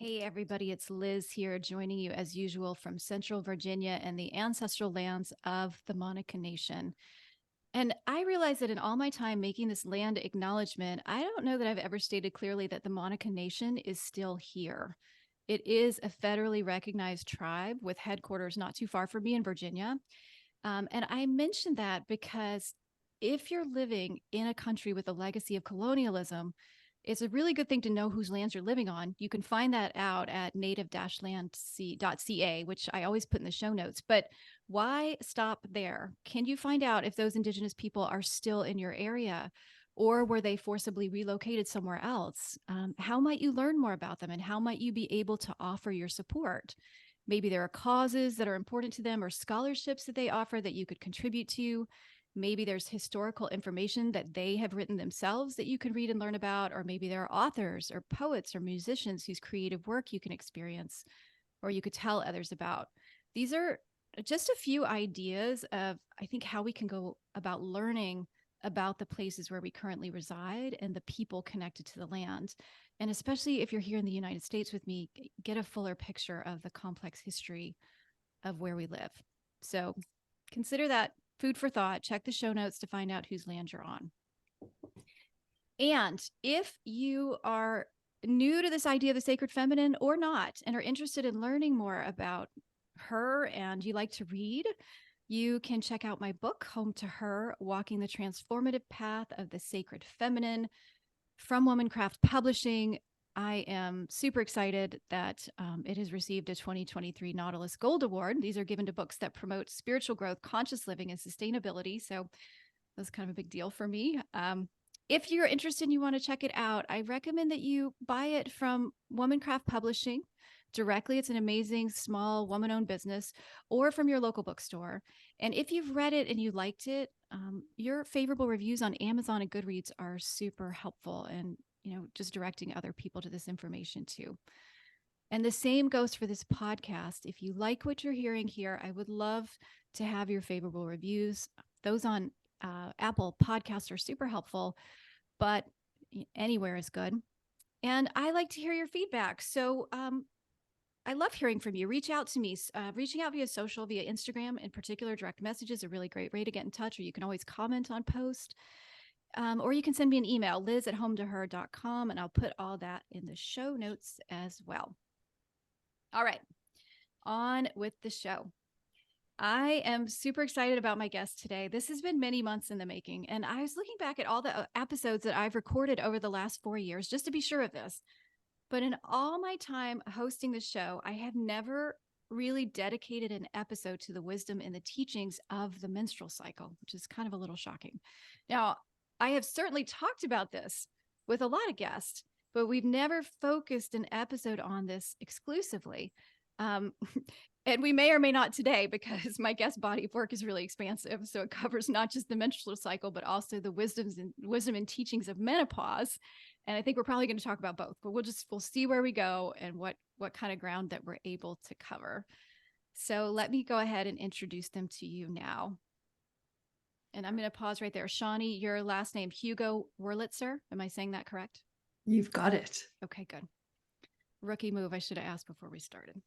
Hey, everybody, it's Liz here, joining you as usual from Central Virginia and the ancestral lands of the Monica Nation. And I realize that in all my time making this land acknowledgement, I don't know that I've ever stated clearly that the Monica Nation is still here. It is a federally recognized tribe with headquarters not too far from me in Virginia. And I mention that because if you're living in a country with a legacy of colonialism, it's a really good thing to know whose lands you're living on. You can find that out at native-land.ca, which I always put in the show notes. But why stop there? Can you find out if those Indigenous people are still in your area, or were they forcibly relocated somewhere else? How might you learn more about them, and how might you be able to offer your support? Maybe there are causes that are important to them or scholarships that they offer that you could contribute to. Maybe there's historical information that they have written themselves that you can read and learn about, or maybe there are authors or poets or musicians whose creative work you can experience or you could tell others about. These are just a few ideas of, I think, how we can go about learning about the places where we currently reside and the people connected to the land. And especially if you're here in the United States with me, get a fuller picture of the complex history of where we live. So consider that food for thought. Check the show notes to find out whose land you're on. And if you are new to this idea of the sacred feminine or not, and are interested in learning more about her and you like to read, you can check out my book, Home to Her, Walking the Transformative Path of the Sacred Feminine, from Womancraft Publishing. I am super excited that it has received a 2023 Nautilus Gold Award. These are given to books that promote spiritual growth, conscious living, and sustainability. So that's kind of a big deal for me. If you're interested and you want to check it out, I recommend that you buy it from Womancraft Publishing directly. It's an amazing small woman-owned business, or from your local bookstore. And if you've read it and you liked it, your favorable reviews on Amazon and Goodreads are super helpful, and just directing other people to this information too. And the same goes for this podcast. If you like what you're hearing here, I would love to have your favorable reviews. Those on Apple Podcasts are super helpful, but anywhere is good. And I like to hear your feedback. So I love hearing from you. Reach out to me. Reaching out via social, via Instagram in particular, direct message is a really great way to get in touch, or you can always comment on post. Or you can send me an email, liz@hometoher.com, and I'll put all that in the show notes as well. All right, on with the show. I am super excited about my guest today. This has been many months in the making, and I was looking back at all the episodes that I've recorded over the last 4 years just to be sure of this. But in all my time hosting the show, I have never really dedicated an episode to the wisdom and the teachings of the menstrual cycle, which is kind of a little shocking. Now, I have certainly talked about this with a lot of guests, but we've never focused an episode on this exclusively. And we may or may not today, because my guest body of work is really expansive. So it covers not just the menstrual cycle, but also the wisdom and teachings of menopause. And I think we're probably going to talk about both, but we'll see where we go and what kind of ground that we're able to cover. So let me go ahead and introduce them to you now. And I'm going to pause right there. Sjanie, your last name, Hugo Wurlitzer. Am I saying that correct? You've got it. Okay, good. Rookie move. I should have asked before we started.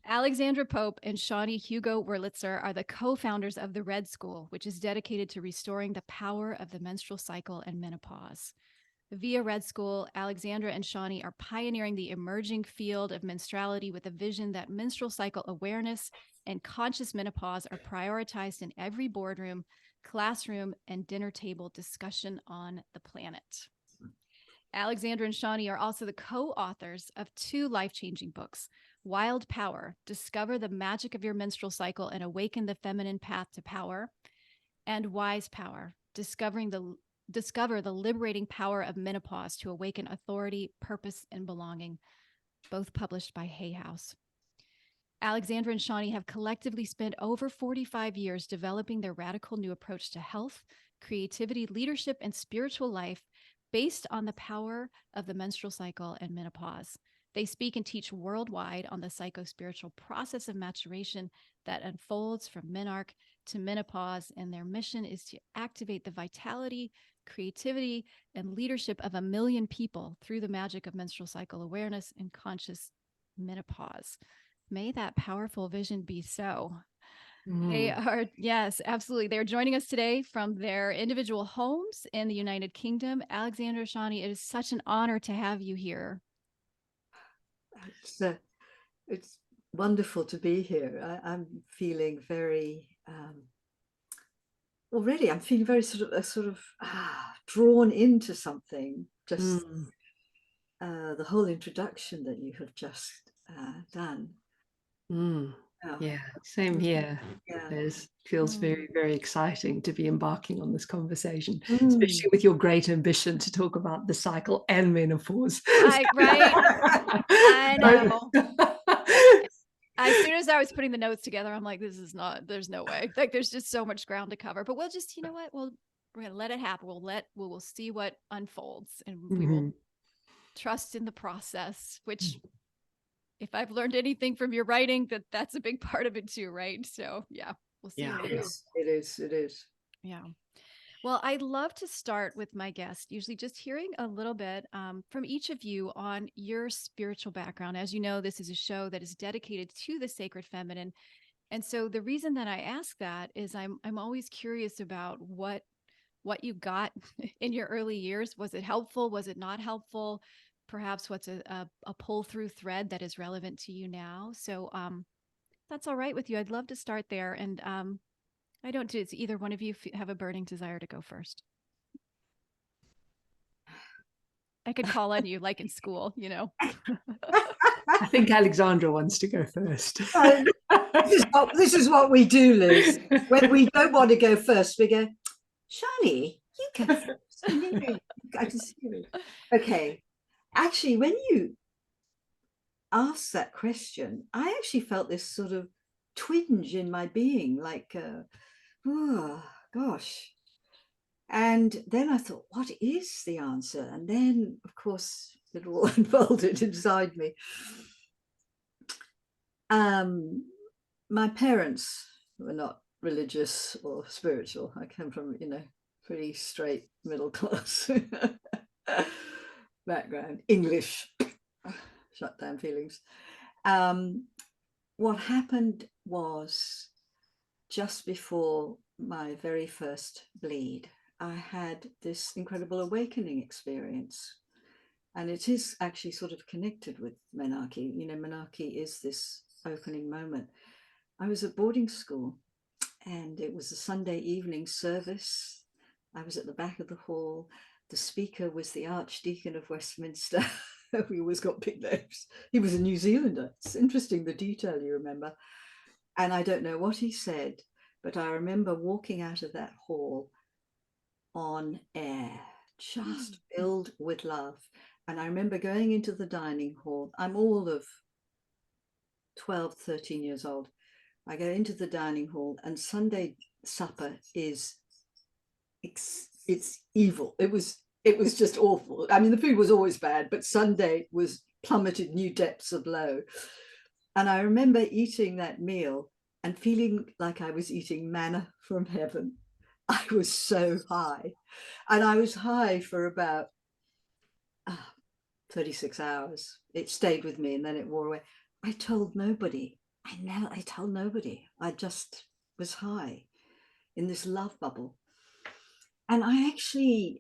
Alexandra Pope and Sjanie Hugo Wurlitzer are the co-founders of the Red School, which is dedicated to restoring the power of the menstrual cycle and menopause. Via Red School, Alexandra and Sjanie are pioneering the emerging field of menstruality with a vision that menstrual cycle awareness and conscious menopause are prioritized in every boardroom, classroom, and dinner table discussion on the planet. Alexandra and Sjanie are also the co-authors of 2 life-changing books, Wild Power, Discover the Magic of Your Menstrual Cycle and Awaken the Feminine Path to Power, and Wise Power, Discover the Liberating Power of Menopause to Awaken Authority, Purpose, and Belonging, both published by Hay House. Alexandra and Sjanie have collectively spent over 45 years developing their radical new approach to health, creativity, leadership, and spiritual life based on the power of the menstrual cycle and menopause. They speak and teach worldwide on the psycho-spiritual process of maturation that unfolds from menarche to menopause, and their mission is to activate the vitality, creativity, and leadership of 1 million people through the magic of menstrual cycle awareness and conscious menopause. May that powerful vision be so. They are, yes, absolutely. They're joining us today from their individual homes in the United Kingdom. Alexandra, Sjanie, it is such an honor to have you here. It's wonderful to be here. I'm feeling very already. I'm feeling very sort of drawn into something. Just the whole introduction that you have just done. Oh. Yeah, same here. Yeah. It feels very, very exciting to be embarking on this conversation, Mm. especially with your great ambition to talk about the cycle and menopause. Right? I know. As soon as I was putting the notes together, I'm like, there's no way. Like, there's just so much ground to cover. But we'll just, you know what? We're gonna let it happen. We'll see what unfolds, and we will trust in the process, which, if I've learned anything from your writing, that's a big part of it too, right? So yeah, we'll see where we go. It is. Yeah. Well, I'd love to start with my guest, usually just hearing a little bit from each of you on your spiritual background. As you know, this is a show that is dedicated to the sacred feminine. And so the reason that I ask that is I'm always curious about what you got in your early years. Was it helpful? Was it not helpful? Perhaps what's a pull through thread that is relevant to you now. So that's all right with you. I'd love to start there. And I don't do it's either one of you have a burning desire to go first. I could call on you like in school, you know. I think Alexandra wants to go first. This is what we do, Liz. When we don't want to go first, we go, Sjanie, you go first. I can see you. Okay. Actually, when you asked that question, I actually felt this sort of twinge in my being, like, oh gosh. And then I thought, what is the answer? And then, of course, it all unfolded inside me. My parents were not religious or spiritual. I came from, pretty straight middle class background, English, shut down feelings. What happened was, just before my very first bleed, I had this incredible awakening experience. And it is actually sort of connected with menarche. Menarche is this opening moment. I was at boarding school, and it was a Sunday evening service. I was at the back of the hall. The speaker was the Archdeacon of Westminster. We always got big names. He was a New Zealander. It's interesting, the detail you remember. And I don't know what he said, but I remember walking out of that hall on air, just filled with love. And I remember going into the dining hall. I'm all of 12, 13 years old. I go into the dining hall, and Sunday supper is, it's evil. It was just awful. I mean, the food was always bad, but Sunday was plummeted new depths of low. And I remember eating that meal and feeling like I was eating manna from heaven. I was so high. And I was high for about 36 hours. It stayed with me, and then it wore away. I told nobody. I told nobody. I just was high in this love bubble. And I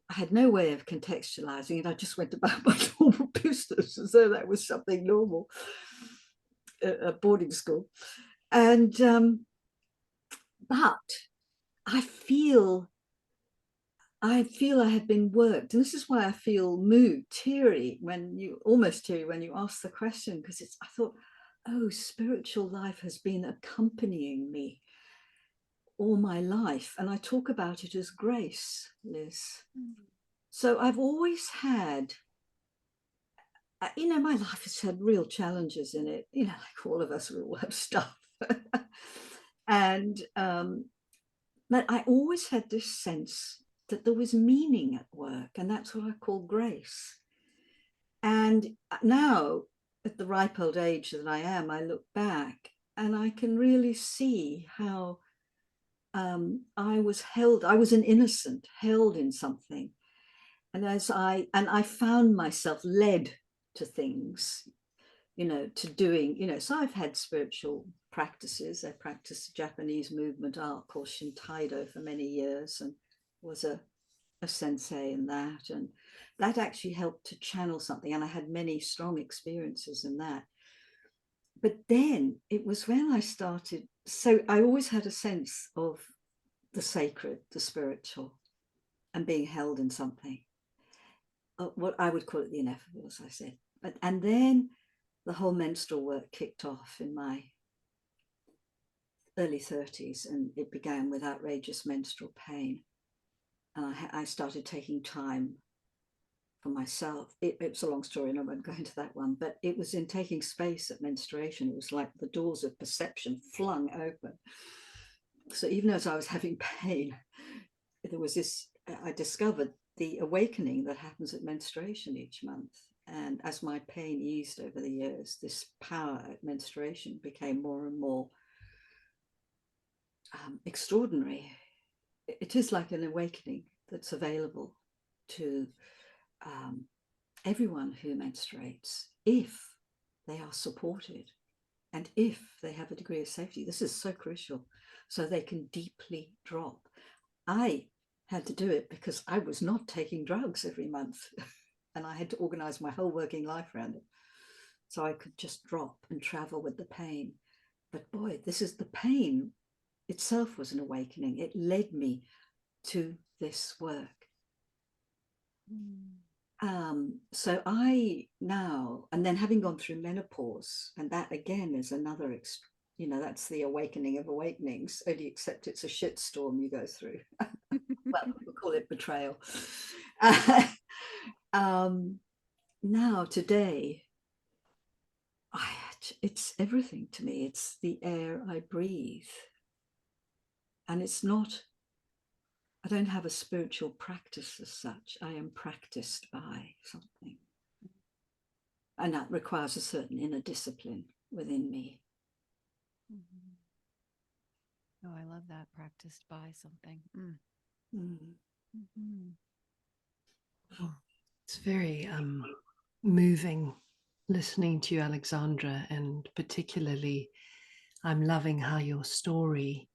had no way of contextualizing it. I just went about my normal business as though that was something normal at boarding school. And but I feel I have been worked. And this is why I feel moved, almost teary when you ask the question, because I thought, oh, spiritual life has been accompanying me all my life. And I talk about it as grace, Liz. So I've always had, my life has had real challenges in it, like all of us, we all have stuff. And but I always had this sense that there was meaning at work, and that's what I call grace. And now, at the ripe old age that I am, I look back and I can really see how I was an innocent, held in something. And I found myself led to things, to doing, so I've had spiritual practices. I practiced Japanese movement art called Shintaido for many years and was a sensei in that. And that actually helped to channel something. And I had many strong experiences in that. But then it was when I started, so I always had a sense of the sacred, the spiritual, and being held in something. What I would call it the ineffable, as I said. And then the whole menstrual work kicked off in my early 30s, and it began with outrageous menstrual pain. And I started taking time for myself. It's a long story, and I won't go into that one, but it was in taking space at menstruation. It was like the doors of perception flung open. So even as I was having pain, there was this, I discovered the awakening that happens at menstruation each month. And as my pain eased over the years, this power at menstruation became more and more extraordinary. It is like an awakening that's available to everyone who menstruates, if they are supported and if they have a degree of safety. This is so crucial, so they can deeply drop. I had to do it because I was not taking drugs every month and I had to organize my whole working life around it. So I could just drop and travel with the pain. But boy, this is the pain itself was an awakening. It led me to this work. So I now, and then having gone through menopause, and that again is another, that's the awakening of awakenings, only except it's a shitstorm you go through. Well, we'll call it betrayal. Now, today, it's everything to me. It's the air I breathe. And it's not, I don't have a spiritual practice as such. I am practiced by something. And that requires a certain inner discipline within me. Oh, I love that, practiced by something. Oh, it's very moving listening to you, Alexandra, and particularly I'm loving how your story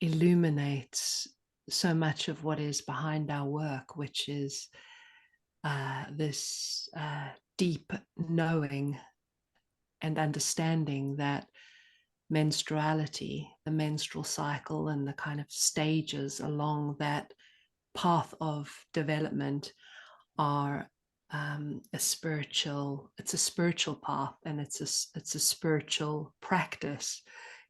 illuminates so much of what is behind our work, which is this deep knowing and understanding that menstruality, the menstrual cycle, and the kind of stages along that path of development are it's a spiritual path, and it's a spiritual practice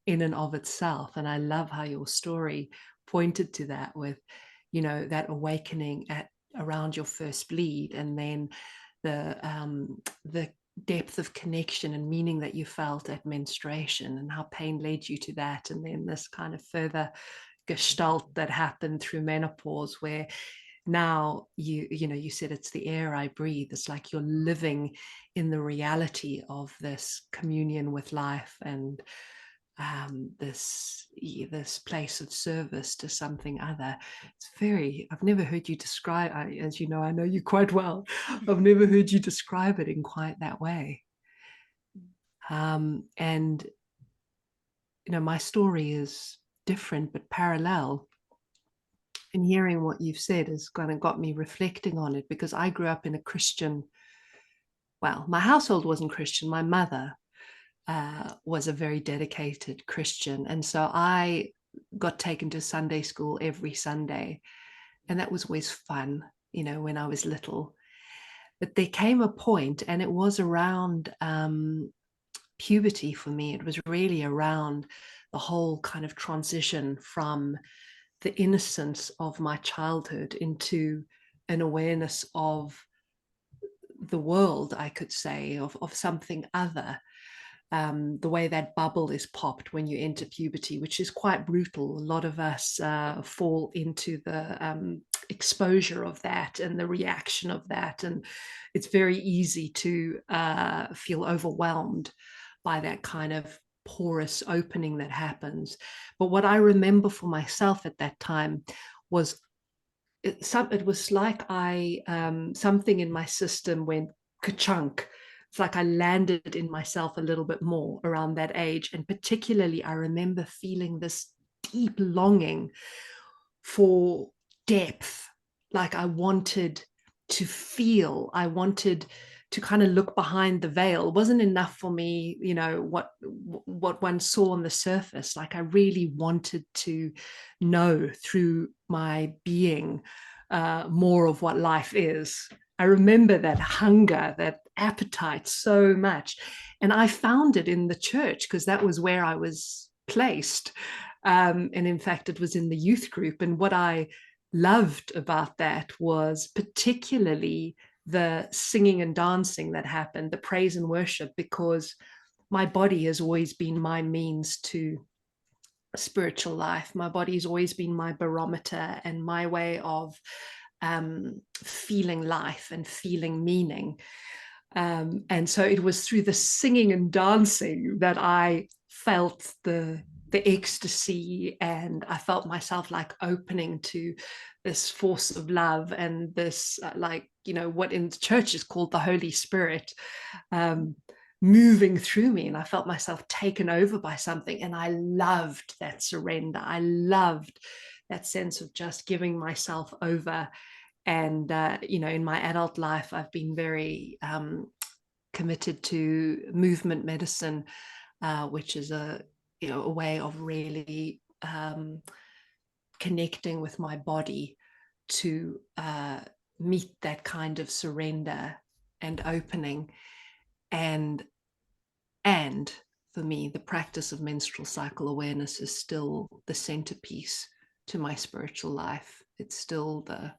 in and of itself. And I love how your story pointed to that with, that awakening around your first bleed, and then the depth of connection and meaning that you felt at menstruation, and how pain led you to that, and then this kind of further gestalt that happened through menopause, where now you said it's the air I breathe. It's like you're living in the reality of this communion with life, and this place of service to something other. I've never heard you describe, as you know, I know you quite well. I've never heard you describe it in quite that way. And my story is different but parallel. And hearing what you've said has kind of got me reflecting on it, because I grew up in a Christian, well, my household wasn't Christian. My mother was a very dedicated Christian. And so I got taken to Sunday school every Sunday. And that was always fun, when I was little. But there came a point, and it was around puberty for me. It was really around the whole kind of transition from the innocence of my childhood into an awareness of the world, I could say, of something other. The way that bubble is popped when you enter puberty, which is quite brutal. A lot of us fall into the exposure of that and the reaction of that. And it's very easy to feel overwhelmed by that kind of porous opening that happens. But what I remember for myself at that time was it was like something in my system went ka-chunk. It's like I landed in myself a little bit more around that age. And particularly, I remember feeling this deep longing for depth. Like I wanted to feel, I wanted to kind of look behind the veil. It wasn't enough for me, you know, what one saw on the surface. Like I really wanted to know through my being more of what life is. I remember that hunger, that appetite so much. And I found it in the church because that was where I was placed. And in fact, it was in the youth group. And what I loved about that was particularly the singing and dancing that happened, the praise and worship, because my body has always been my means to spiritual life. My body's always been my barometer and my way of feeling life and feeling meaning. And so it was through the singing and dancing that I felt the ecstasy, and I felt myself like opening to this force of love and this like, you know, what in church is called the Holy Spirit moving through me, and I felt myself taken over by something. And I loved that surrender. I loved that sense of just giving myself over. And you know, in my adult life, I've been very committed to movement medicine, which is a way of really connecting with my body to meet that kind of surrender and opening. And for me, the practice of menstrual cycle awareness is still the centerpiece to my spiritual life. It's still the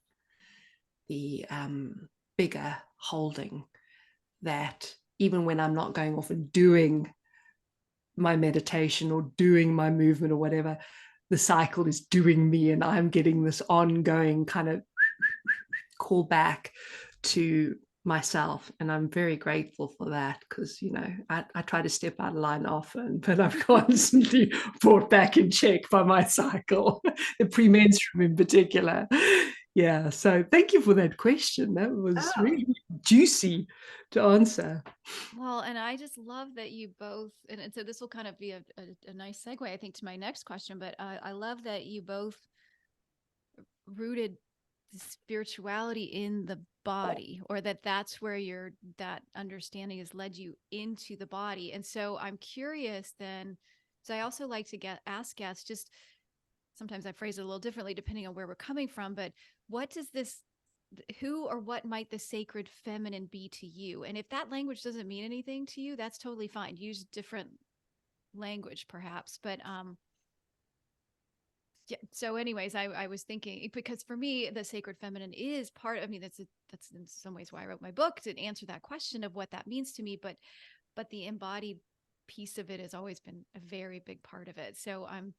bigger holding that even when I'm not going off and doing my meditation or doing my movement or whatever, the cycle is doing me, and I'm getting this ongoing kind of call back to myself. And I'm very grateful for that, because, you know, I try to step out of line often, but I'm constantly brought back in check by my cycle, the premenstruum in particular. Yeah, so thank you for that question. That was really juicy to answer. Well, and I just love that you both, and so this will kind of be a nice segue, I think, to my next question, but I love that you both rooted the spirituality in the body, or that's where that understanding has led you into the body. And so I'm curious then, so I also like to ask guests, just sometimes I phrase it a little differently depending on where we're coming from, but what does this, who or what might the sacred feminine be to you? And if that language doesn't mean anything to you, that's totally fine. Use different language perhaps, but yeah. So anyways, I was thinking, because for me, the sacred feminine is part, I mean, that's in some ways why I wrote my book, to answer that question of what that means to me. But the embodied piece of it has always been a very big part of it. So I'm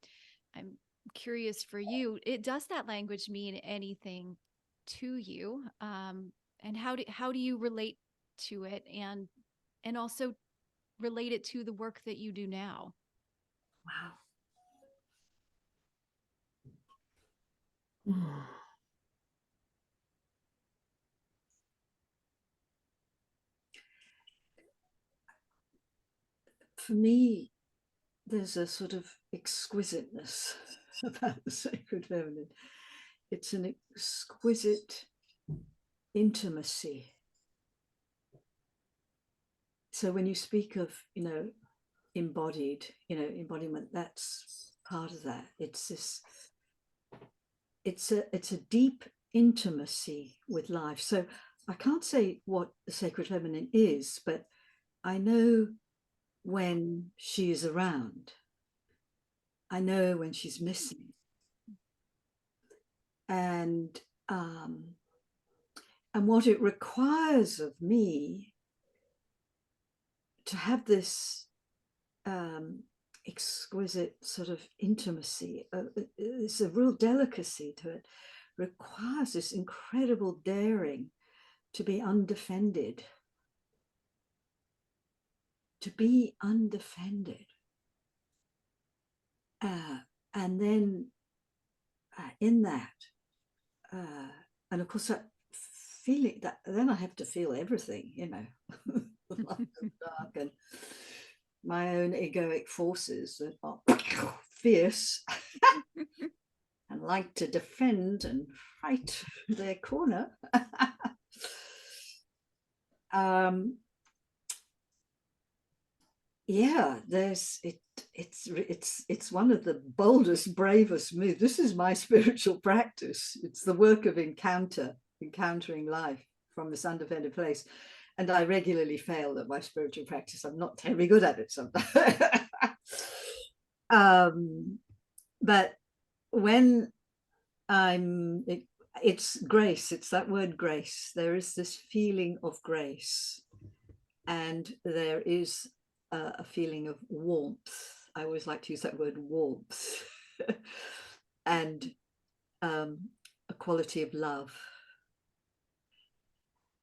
curious for you, does that language mean anything to you? And how do you relate to it, and also relate it to the work that you do now? Wow. For me, there's a sort of exquisiteness about the sacred feminine. It's an exquisite intimacy. So when you speak of, you know, embodied, you know, embodiment, that's part of that. It's this, it's a deep intimacy with life. So I can't say what the sacred feminine is, but I know when she is around. I know when she's missing. And what it requires of me to have this exquisite sort of intimacy, there's a real delicacy to it, requires this incredible daring to be undefended. To be undefended. And then in that, and of course that feeling, that then I have to feel everything, you know, the light and dark, and my own egoic forces that are fierce and like to defend and fight their corner. Yeah, there's it. It's one of the boldest, bravest moves. This is my spiritual practice. It's the work of encountering life from this undefended place. And I regularly fail at my spiritual practice. I'm not terribly good at it sometimes. But when it's grace, it's that word grace. There is this feeling of grace, and there is a feeling of warmth. I always like to use that word, warmth, and a quality of love.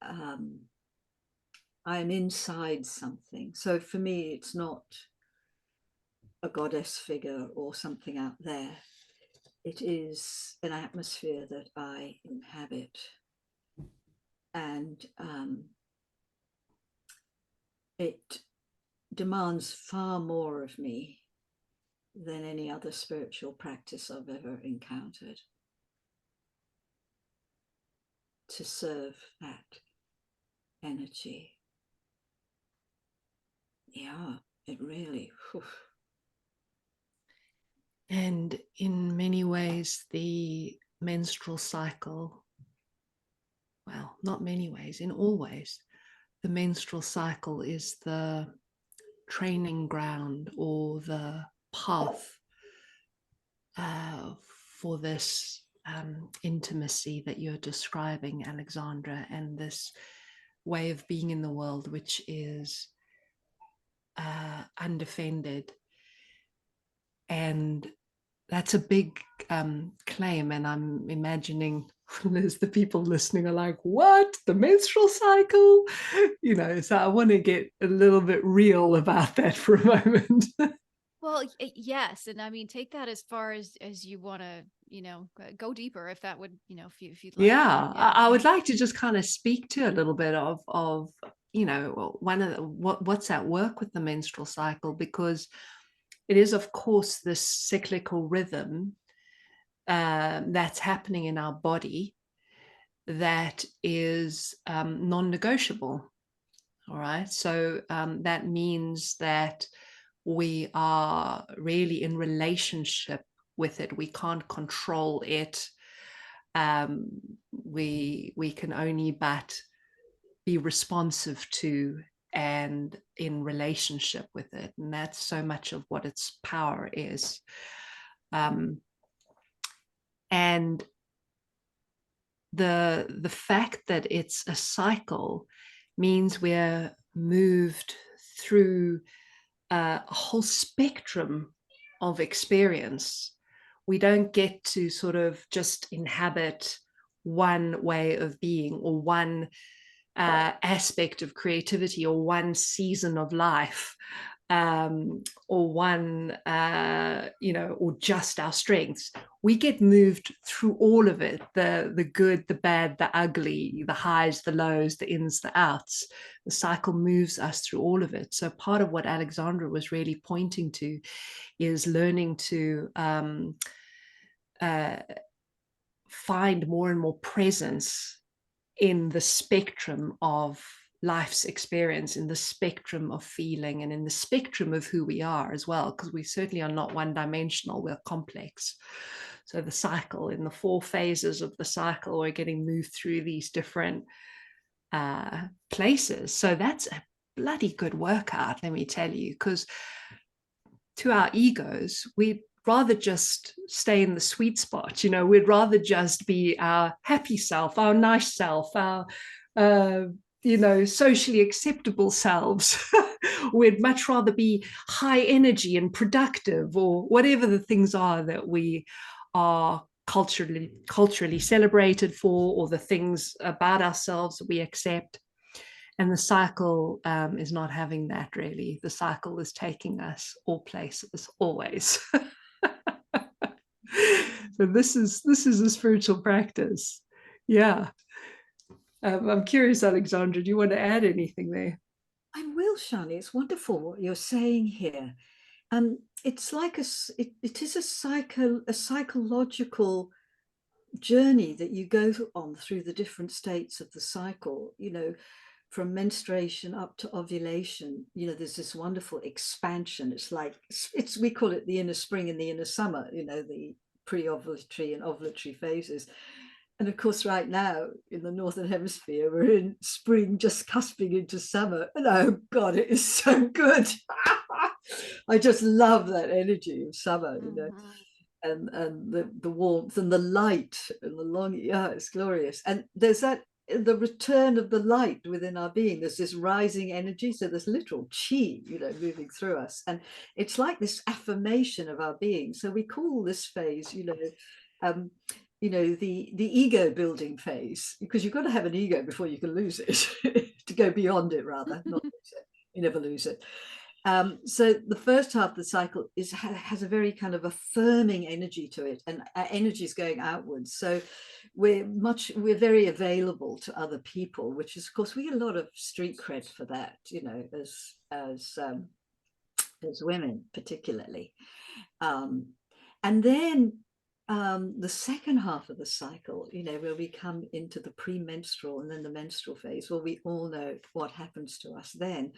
I am inside something. So for me, it's not a goddess figure or something out there. It is an atmosphere that I inhabit. And it demands far more of me than any other spiritual practice I've ever encountered, to serve that energy. Yeah, it really. Whew. And in many ways, the menstrual cycle, well, not many ways, in all ways, the menstrual cycle is the training ground or the path for this intimacy that you're describing, Alexandra, and this way of being in the world, which is undefended. And that's a big claim. And I'm imagining there's the people listening are like, what? The menstrual cycle? You know, so I want to get a little bit real about that for a moment. Well, yes. And I mean, take that as far as you want to, you know, go deeper if that would, you know, if you'd like. Yeah, I would like to just kind of speak to a little bit of you know, one of the, what's at work with the menstrual cycle, because it is, of course, this cyclical rhythm that's happening in our body that is non-negotiable. All right, so that means that we are really in relationship with it. We can't control it. We can only but be responsive to and in relationship with it, and that's so much of what its power is. And the fact that it's a cycle means we're moved through a whole spectrum of experience. We don't get to sort of just inhabit one way of being or one aspect of creativity or one season of life, or one, you know, or just our strengths. We get moved through all of it, the good, the bad, the ugly, the highs, the lows, the ins, the outs. The cycle moves us through all of it. So part of what Alexandra was really pointing to is learning to find more and more presence in the spectrum of life's experience, in the spectrum of feeling, and in the spectrum of who we are as well, because we certainly are not one-dimensional, we're complex. So the cycle, in the 4 phases of the cycle, we're getting moved through these different places. So that's a bloody good workout, let me tell you, because to our egos, we rather just stay in the sweet spot. You know, we'd rather just be our happy self, our nice self, our, you know, socially acceptable selves. We'd much rather be high energy and productive, or whatever the things are that we are culturally celebrated for, or the things about ourselves that we accept. And the cycle is not having that, really. The cycle is taking us all places, always. So this is a spiritual practice. Yeah. I'm curious, Alexandra, do you want to add anything there? I will, Sjanie. It's wonderful what you're saying here. It's like it is a psychological journey that you go on through the different states of the cycle, from menstruation up to ovulation. There's this wonderful expansion. We call it the inner spring and the inner summer, the pre-ovulatory and ovulatory phases. And of course, right now in the Northern Hemisphere, we're in spring, just cusping into summer. And oh God, it is so good. I just love that energy of summer, and the warmth and the light and the long, yeah, it's glorious. And there's the return of the light within our being. There's this rising energy, so there's literal chi, moving through us, and it's like this affirmation of our being. So we call this phase, the ego building phase, because you've got to have an ego before you can lose it. To go beyond it, rather, not lose it. You never lose it. So the first half of the cycle has a very kind of affirming energy to it, and energy is going outwards. So we're very available to other people, which is, of course, we get a lot of street cred for that, as women particularly. And then the second half of the cycle, where we come into the premenstrual and then the menstrual phase, well, we all know what happens to us then.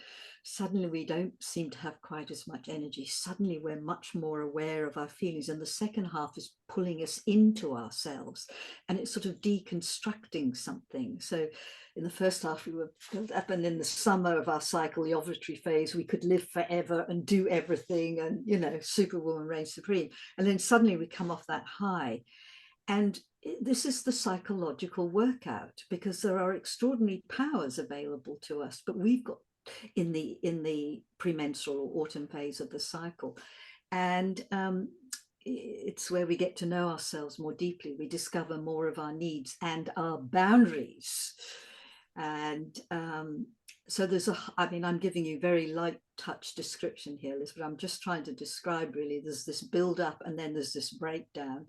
Suddenly we don't seem to have quite as much energy. Suddenly we're much more aware of our feelings, and the second half is pulling us into ourselves, and it's sort of deconstructing something. So in the first half we were built up, and in the summer of our cycle, the ovulatory phase, we could live forever and do everything, and superwoman reigns supreme. And then suddenly we come off that high, and this is the psychological workout, because there are extraordinary powers available to us, but we've got in the premenstrual or autumn phase of the cycle, and it's where we get to know ourselves more deeply. We discover more of our needs and our boundaries. And so I'm giving you very light touch description here, Liz, but I'm just trying to describe, really, there's this build up and then there's this breakdown.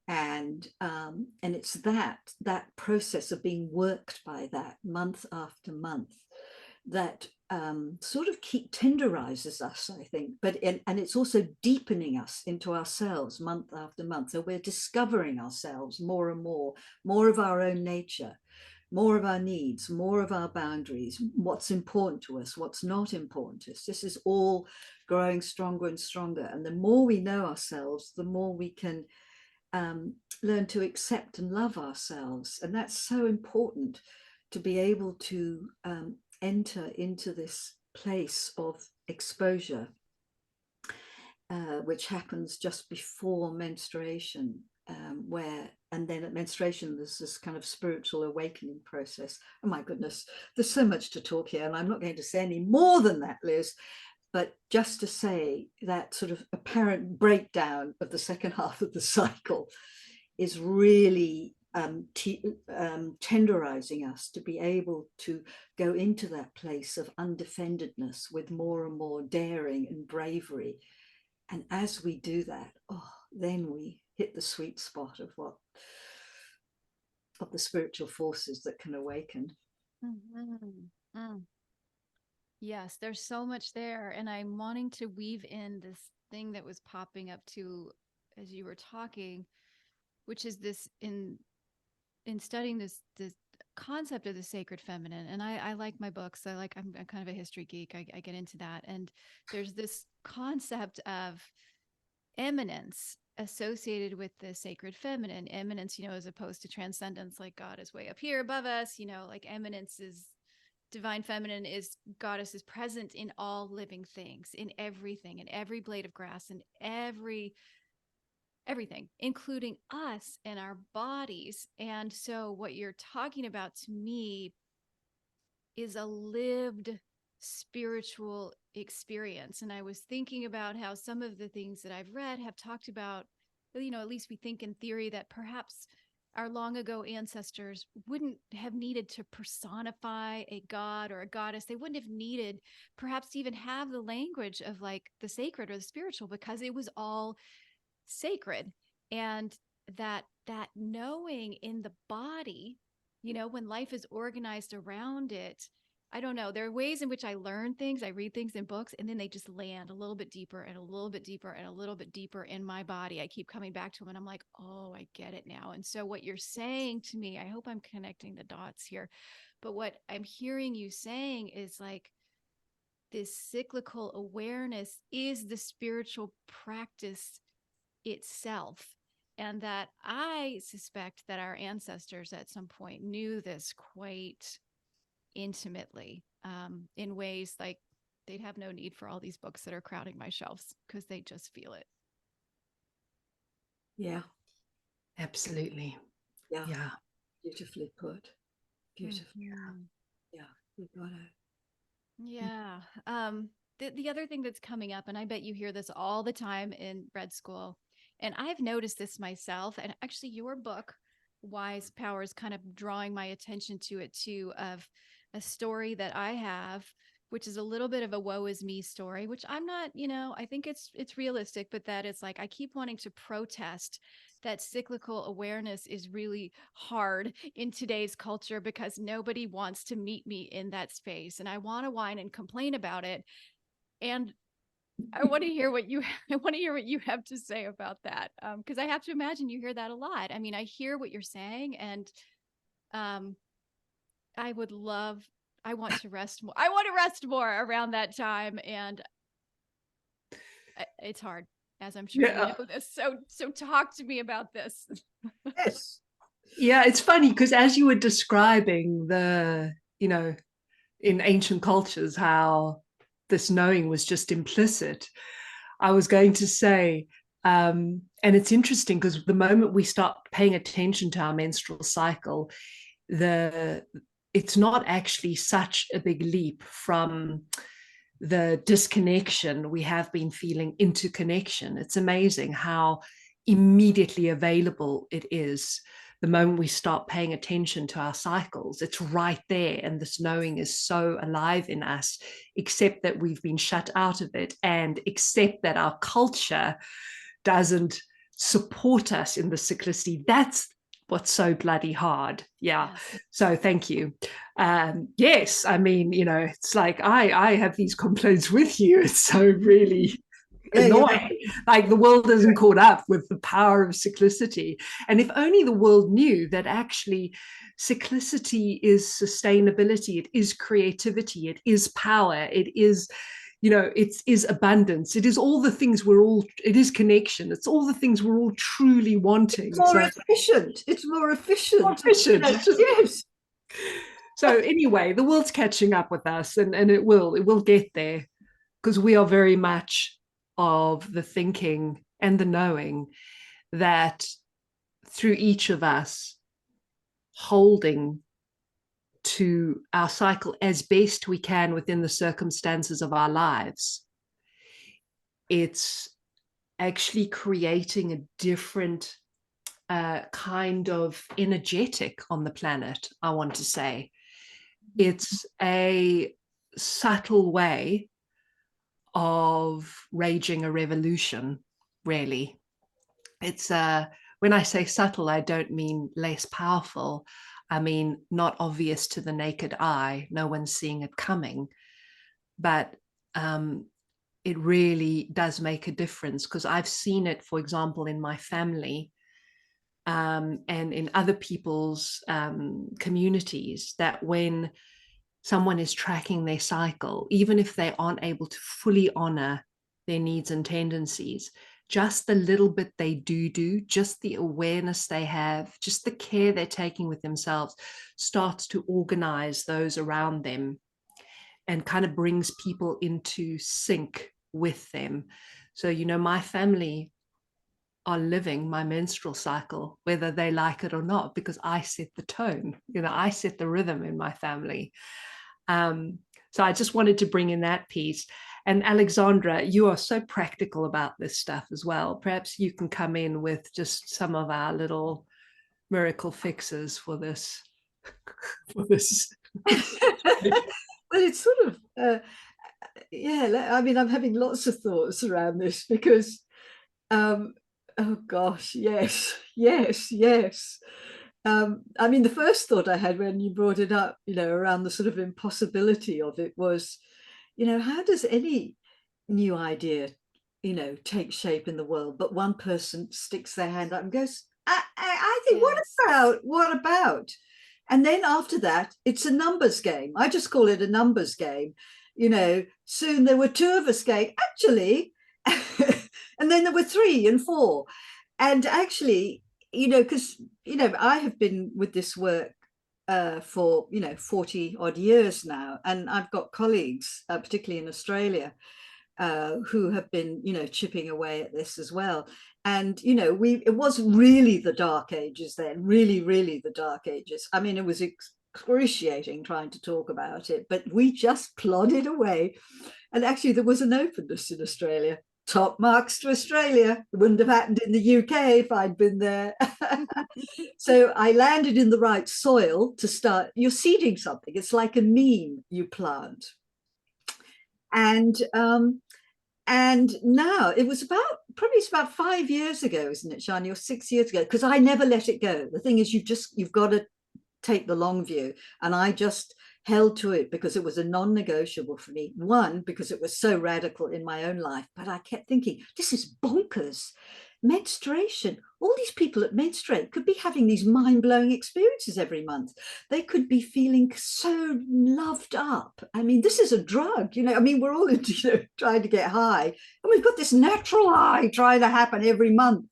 And it's that process of being worked by that month after month that sort of tenderizes us, I think, and it's also deepening us into ourselves month after month. So we're discovering ourselves more and more of our own nature, more of our needs, more of our boundaries, what's important to us, what's not important to us. This is all growing stronger and stronger. And the more we know ourselves, the more we can learn to accept and love ourselves. And that's so important, to be able to enter into this place of exposure, which happens just before menstruation, and then at menstruation there's this kind of spiritual awakening process. Oh my goodness, there's so much to talk here, and I'm not going to say any more than that, Liz, but just to say that sort of apparent breakdown of the second half of the cycle is really tenderizing us to be able to go into that place of undefendedness with more and more daring and bravery. And as we do that, then we hit the sweet spot of the spiritual forces that can awaken. Yes, there's so much there. And I'm wanting to weave in this thing that was popping up too as you were talking, which is this in studying this concept of the sacred feminine. And I like my books. I'm kind of a history geek. I get into that. And there's this concept of eminence associated with the sacred feminine. Eminence, as opposed to transcendence, like God is way up here above us, like eminence is divine feminine, is goddess is present in all living things, in everything, in every blade of grass, in everything, including us and our bodies. And so what you're talking about to me is a lived spiritual experience. And I was thinking about how some of the things that I've read have talked about, at least we think in theory, that perhaps our long ago ancestors wouldn't have needed to personify a god or a goddess. They wouldn't have needed perhaps to even have the language of like the sacred or the spiritual, because it was all sacred. And that knowing in the body, you know, when life is organized around it. I don't know. There are ways in which I learn things. I read things in books, and then they just land a little bit deeper and a little bit deeper and a little bit deeper in my body. I keep coming back to them, and I'm like, oh, I get it now. And so what you're saying to me, I hope I'm connecting the dots here, but what I'm hearing you saying is like, this cyclical awareness is the spiritual practice itself. And that I suspect that our ancestors at some point knew this quite intimately, in ways like they'd have no need for all these books that are crowding my shelves because they just feel it. Yeah. Absolutely. Yeah. Yeah. Beautifully put. Beautifully. Mm-hmm. Yeah. You got it. Yeah. The other thing that's coming up, and I bet you hear this all the time in Red School, and I've noticed this myself, and actually your book, Wise Power, is kind of drawing my attention to it too, of a story that I have, which is a little bit of a woe is me story, which I'm not, you know, I think it's realistic, but that it's like I keep wanting to protest that cyclical awareness is really hard in today's culture because nobody wants to meet me in that space. And I want to whine and complain about it. And I want to hear what you have to say about that. Because I have to imagine you hear that a lot. I mean, I hear what you're saying, and I want to rest more. I want to rest more around that time. And it's hard, as I'm sure you know this. So talk to me about this. Yes. Yeah, it's funny because as you were describing the, you know, in ancient cultures, how this knowing was just implicit, I was going to say, and it's interesting because the moment we start paying attention to our menstrual cycle, it's not actually such a big leap from the disconnection we have been feeling into connection. It's amazing how immediately available it is the moment we start paying attention to our cycles. It's right there, and this knowing is so alive in us, except that we've been shut out of it, and except that our culture doesn't support us in the cyclicity. That's what's so bloody hard. Yeah. Yes. So thank you. Yes, I mean, you know, it's like I have these complaints with you. It's so really annoying. Like the world isn't caught up with the power of cyclicity. And if only the world knew that actually cyclicity is sustainability, it is creativity, it is power, it is, you know, it is abundance, it is all the things it is connection, it's all the things we're all truly wanting. It's more efficient. It's more efficient. More efficient. Yes. So anyway, the world's catching up with us, and it will get there, because we are very much of the thinking and the knowing that through each of us holding to our cycle as best we can within the circumstances of our lives, it's actually creating a different kind of energetic on the planet, I want to say. It's a subtle way of raging a revolution, really. It's when I say subtle, I don't mean less powerful. I mean not obvious to the naked eye. No one's seeing it coming. But it really does make a difference, because I've seen it, for example, in my family, and in other people's communities, that when someone is tracking their cycle, even if they aren't able to fully honor their needs and tendencies, just the little bit they do, just the awareness they have, just the care they're taking with themselves, starts to organize those around them and kind of brings people into sync with them. So, you know, my family are living my menstrual cycle, whether they like it or not, because I set the tone, you know, I set the rhythm in my family. So I just wanted to bring in that piece. And Alexandra, you are so practical about this stuff as well. Perhaps you can come in with just some of our little miracle fixes for this. Well, it's sort of, yeah, I mean, I'm having lots of thoughts around this, because Oh gosh, yes, yes, yes. I mean, the first thought I had when you brought it up, around the sort of impossibility of it was, how does any new idea, take shape in the world, but one person sticks their hand up and goes, I think, Yes. what about? And then after that, it's a numbers game. I just call it a numbers game. Soon there were two of us going, actually, and then there were 3 and 4. And actually, because, I have been with this work for, 40 odd years now. And I've got colleagues, particularly in Australia, who have been, chipping away at this as well. And, it was really the dark ages then, really, really the dark ages. I mean, it was excruciating trying to talk about it, but we just plodded away. And actually, there was an openness in Australia. Top marks to Australia. It wouldn't have happened in the UK if I'd been there. So I landed in the right soil to start. You're seeding something. It's like a meme you plant. And now it's about 5 years ago, isn't it, Sjanie, or 6 years ago? Because I never let it go. The thing is, you've got to take the long view, and I just held to it because it was a non-negotiable for me. One, because it was so radical in my own life, but I kept thinking, this is bonkers. Menstruation, all these people that menstruate could be having these mind-blowing experiences every month. They could be feeling so loved up. I mean, this is a drug, I mean, we're all trying to get high, and we've got this natural high trying to happen every month.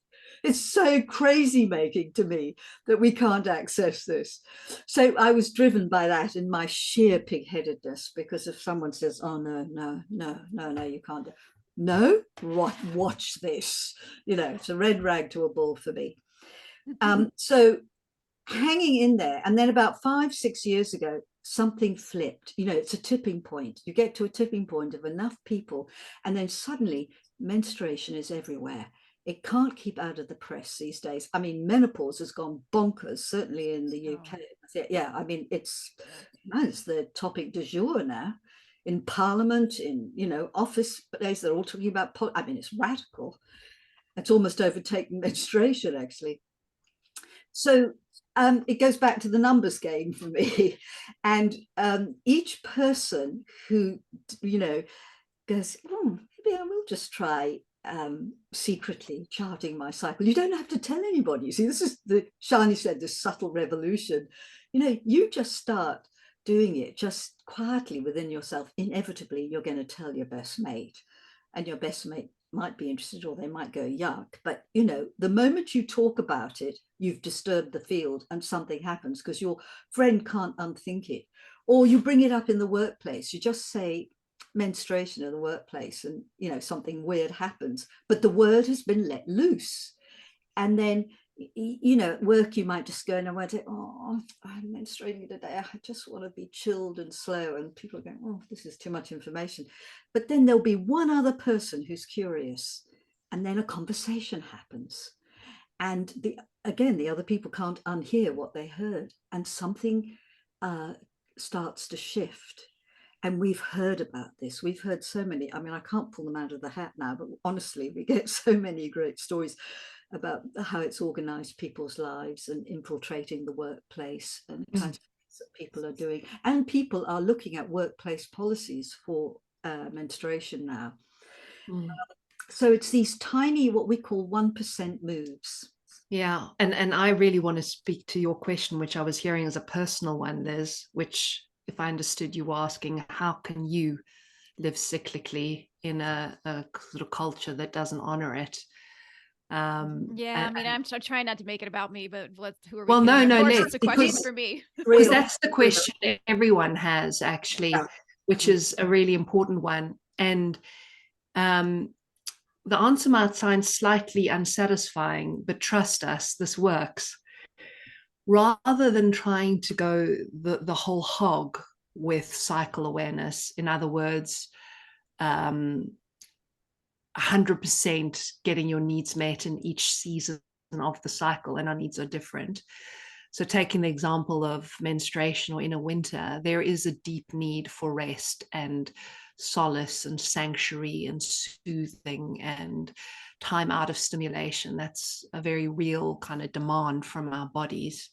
It's so crazy making to me that we can't access this. So I was driven by that in my sheer pig-headedness, because if someone says, oh, no, you can't. No, watch this. It's a red rag to a bull for me. So hanging in there. And then about 5-6 years ago, something flipped. It's a tipping point. You get to a tipping point of enough people, and then suddenly menstruation is everywhere. It can't keep out of the press these days. I mean, menopause has gone bonkers, certainly in the UK. Yeah, I mean, it's the topic du jour now. In Parliament, in, office days, they're all talking about, I mean, it's radical. It's almost overtaken menstruation, actually. So it goes back to the numbers game for me. And each person who, goes, maybe I will just try secretly charting my cycle. You don't have to tell anybody. You see, this is Sjanie said, this subtle revolution. You just start doing it just quietly within yourself. Inevitably, you're going to tell your best mate, and your best mate might be interested, or they might go yuck. But the moment you talk about it, you've disturbed the field, and something happens because your friend can't unthink it. Or you bring it up in the workplace. You just say menstruation in the workplace, and something weird happens, but the word has been let loose. And then at work you might just go and I went, oh, I'm menstruating today, I just want to be chilled and slow, and people are going, oh, this is too much information. But then there'll be one other person who's curious, and then a conversation happens, and the other people can't unhear what they heard, and something starts to shift. And we've heard about this. We've heard so many. I mean, I can't pull them out of the hat now, but honestly, we get so many great stories about how it's organized people's lives and infiltrating the workplace, and the kinds of things that people are doing. And people are looking at workplace policies for menstruation now. So it's these tiny, what we call 1% moves. Yeah, and I really want to speak to your question, which I was hearing as a personal one, Liz, which, if I understood, you were asking, how can you live cyclically in a sort of culture that doesn't honor it? I mean, I'm trying not to make it about me, but who are we? Well, no, of course, Liz, it's a question for me. Because that's the question everyone has, actually, Yeah. which is a really important one. And the answer might sound slightly unsatisfying, but trust us, this works. Rather than trying to go the whole hog with cycle awareness, in other words, 100% getting your needs met in each season of the cycle, and our needs are different. So taking the example of menstruation or inner winter, there is a deep need for rest and solace and sanctuary and soothing and time out of stimulation. That's a very real kind of demand from our bodies.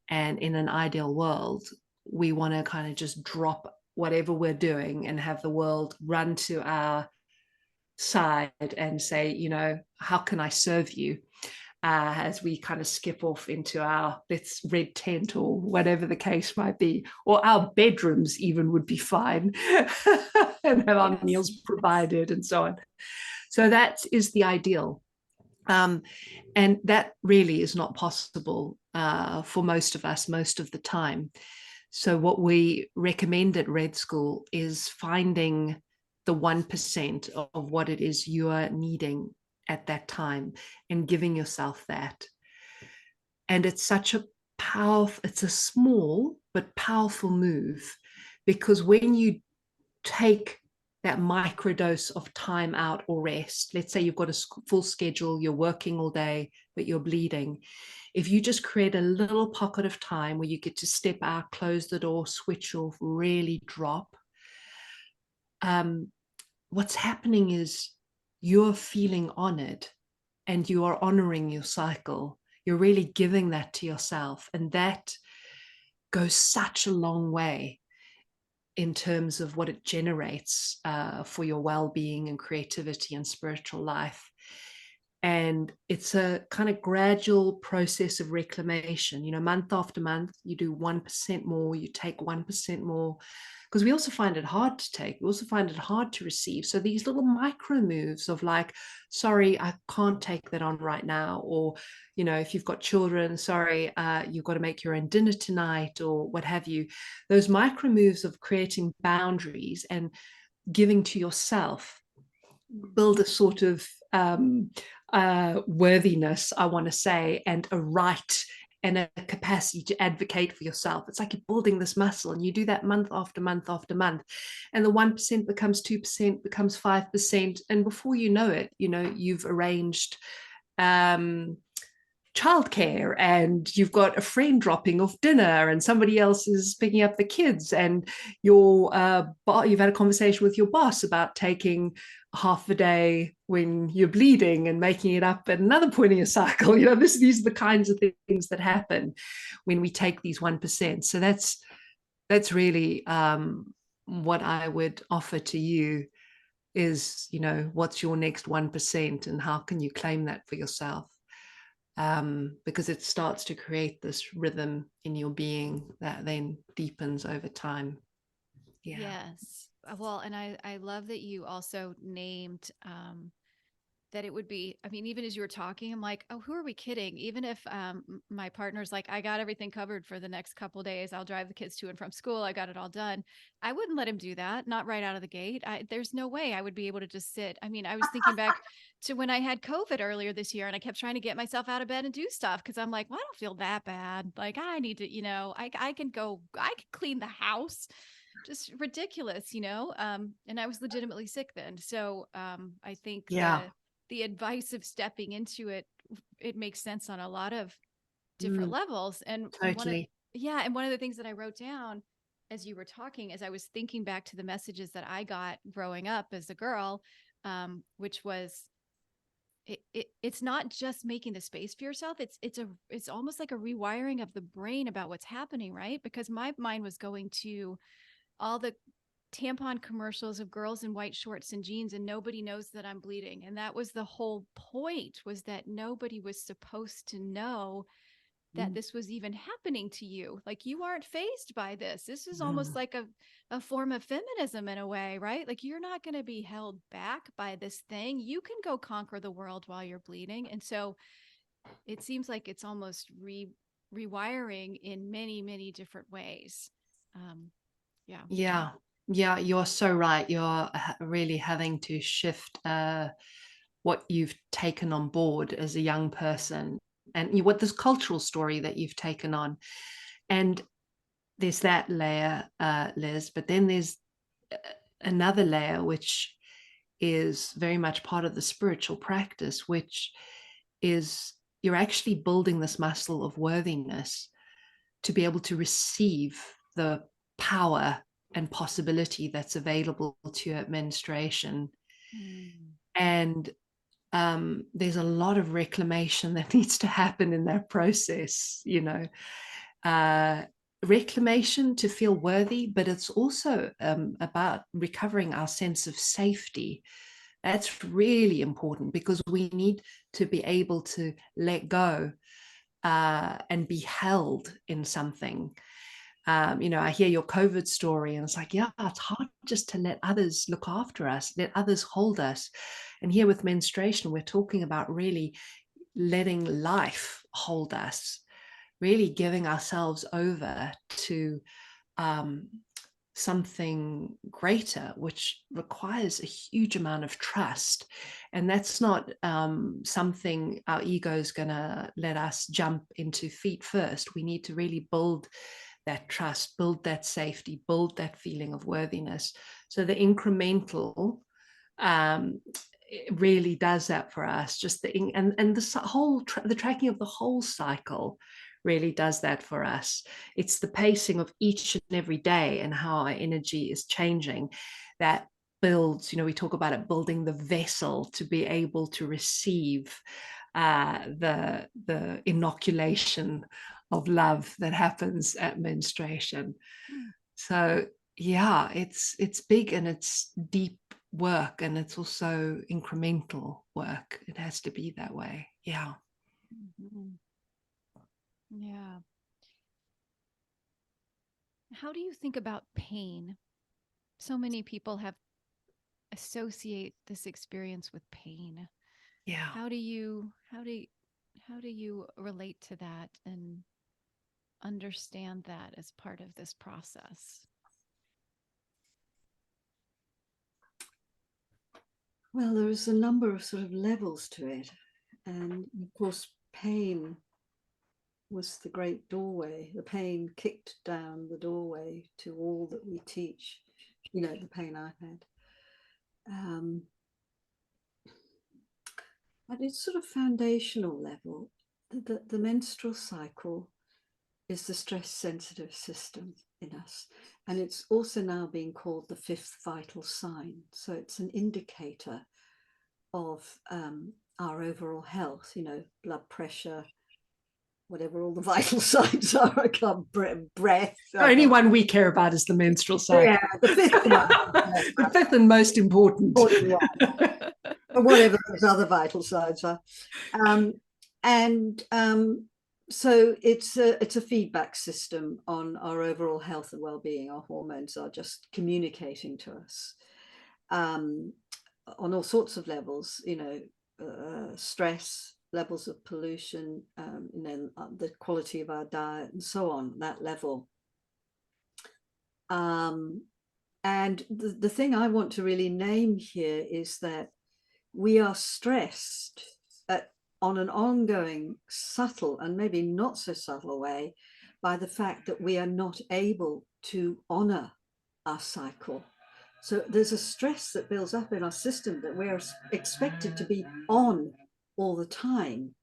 And in an ideal world, we want to kind of just drop whatever we're doing and have the world run to our side and say, you know, how can I serve you? As we kind of skip off into our let's red tent or whatever the case might be, or our bedrooms even would be fine, and have our meals provided and so on. So that is the ideal. And that really is not possible for most of us most of the time. So what we recommend at Red School is finding the 1% of what it is you are needing at that time and giving yourself that. And it's such a powerful, it's a small but powerful move, because when you take that microdose of time out or rest, let's say you've got a full schedule, you're working all day, but you're bleeding. If you just create a little pocket of time where you get to step out, close the door, switch off, really drop, what's happening is you're feeling honored and you are honoring your cycle. You're really giving that to yourself. And that goes such a long way in terms of what it generates for your well-being and creativity and spiritual life. And it's a kind of gradual process of reclamation. You know, month after month, you do 1% more, you take 1% more, because we also find it hard to take. We also find it hard to receive. So these little micro moves of like, sorry, I can't take that on right now. Or, you know, if you've got children, sorry, you've got to make your own dinner tonight or what have you. Those micro moves of creating boundaries and giving to yourself build a sort of worthiness, I want to say, and a right and a capacity to advocate for yourself. It's like you're building this muscle, and you do that month after month after month, and the 1% becomes 2%, becomes 5%, and before you know it, you know, you've arranged childcare, and you've got a friend dropping off dinner, and somebody else is picking up the kids, and you've had a conversation with your boss about taking half a day when you're bleeding and making it up at another point in your cycle. You know, these are the kinds of things that happen when we take these 1%. So that's really what I would offer to you is, you know, what's your next 1% and how can you claim that for yourself? Because it starts to create this rhythm in your being that then deepens over time. Yeah. Yes. Well, and I love that you also named that it would be, I mean, even as you were talking, I'm like, oh, who are we kidding? Even if my partner's like, I got everything covered for the next couple of days, I'll drive the kids to and from school, I got it all done. I wouldn't let him do that. Not right out of the gate. There's no way I would be able to just sit. I mean, I was thinking back to when I had COVID earlier this year, and I kept trying to get myself out of bed and do stuff because I'm like, well, I don't feel that bad. Like I need to, you know, I can clean the house. Just ridiculous, you know? And I was legitimately sick then. So I think the advice of stepping into it, it makes sense on a lot of different levels. And totally. And one of the things that I wrote down as you were talking, as I was thinking back to the messages that I got growing up as a girl, which was, it's not just making the space for yourself. It's almost like a rewiring of the brain about what's happening, right? Because my mind was going to all the tampon commercials of girls in white shorts and jeans, and nobody knows that I'm bleeding. And that was the whole point, was that nobody was supposed to know that this was even happening to you. Like you aren't fazed by this. This is almost like a form of feminism in a way, right? Like you're not going to be held back by this thing. You can go conquer the world while you're bleeding. And so it seems like it's almost rewiring in many, many different ways. Yeah, you're so right. You're really having to shift what you've taken on board as a young person, and what this cultural story that you've taken on. And there's that layer, Liz, but then there's another layer, which is very much part of the spiritual practice, which is you're actually building this muscle of worthiness to be able to receive the power and possibility that's available to you at menstruation. And there's a lot of reclamation that needs to happen in that process, you know. Reclamation to feel worthy, but it's also about recovering our sense of safety. That's really important, because we need to be able to let go and be held in something. You know, I hear your COVID story, and it's like, yeah, it's hard just to let others look after us, let others hold us. And here with menstruation, we're talking about really letting life hold us, really giving ourselves over to something greater, which requires a huge amount of trust. And that's not something our ego is going to let us jump into feet first. We need to really build that trust, build that safety, build that feeling of worthiness. So the incremental it really does that for us. Just the and the whole the tracking of the whole cycle really does that for us. It's the pacing of each and every day and how our energy is changing that builds, you know, we talk about it building the vessel to be able to receive the inoculation of love that happens at menstruation. So yeah, it's big and it's deep work, and it's also incremental work. It has to be that way. Yeah. Mm-hmm. Yeah. How do you think about pain? So many people associate this experience with pain. Yeah. How do you relate to that and understand that as part of this process? Well, there's a number of sort of levels to it. And of course, pain was the great doorway. The pain kicked down the doorway to all that we teach, you know, the pain I had. At its sort of foundational level, the menstrual cycle is the stress sensitive system in us. And it's also now being called the fifth vital sign. So it's an indicator of our overall health, you know, blood pressure, whatever all the vital signs are. I can't breath. The only one we care about is the menstrual cycle. Yeah, the fifth one. The fifth and most important. Or whatever those other vital signs are. So it's a feedback system on our overall health and well-being. Our hormones are just communicating to us on all sorts of levels, you know, stress, levels of pollution, you know, the quality of our diet and so on, that level. And the thing I want to really name here is that we are stressed on an ongoing, subtle and maybe not so subtle way by the fact that we are not able to honor our cycle. So there's a stress that builds up in our system that we're expected to be on all the time,